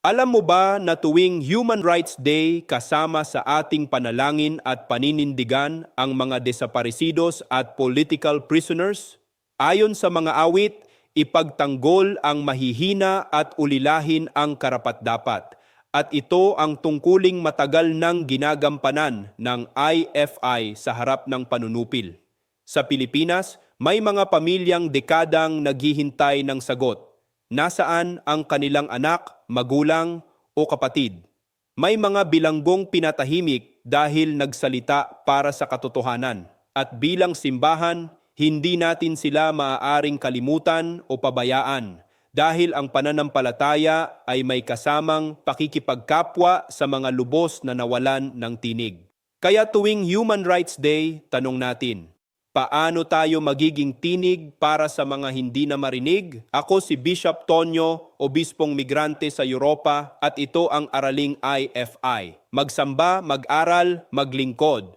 Alam mo ba na tuwing Human Rights Day kasama sa ating panalangin at paninindigan ang mga desaparecidos at political prisoners? Ayon sa mga awit, ipagtanggol ang mahihina at ulilahin ang karapat-dapat. At ito ang tungkuling matagal nang ginagampanan ng IFI sa harap ng panunupil. Sa Pilipinas, may mga pamilyang dekadang naghihintay ng sagot. Nasaan ang kanilang anak, magulang o kapatid? May mga bilanggong pinatahimik dahil nagsalita para sa katotohanan. At bilang simbahan, hindi natin sila maaaring kalimutan o pabayaan dahil ang pananampalataya ay may kasamang pakikipagkapwa sa mga lubos na nawalan ng tinig. Kaya tuwing Human Rights Day, tanong natin, paano tayo magiging tinig para sa mga hindi na marinig? Ako si Bishop Tonyo, obispong migrante sa Europa at ito ang Araling IFI. Magsamba, mag-aral, maglingkod.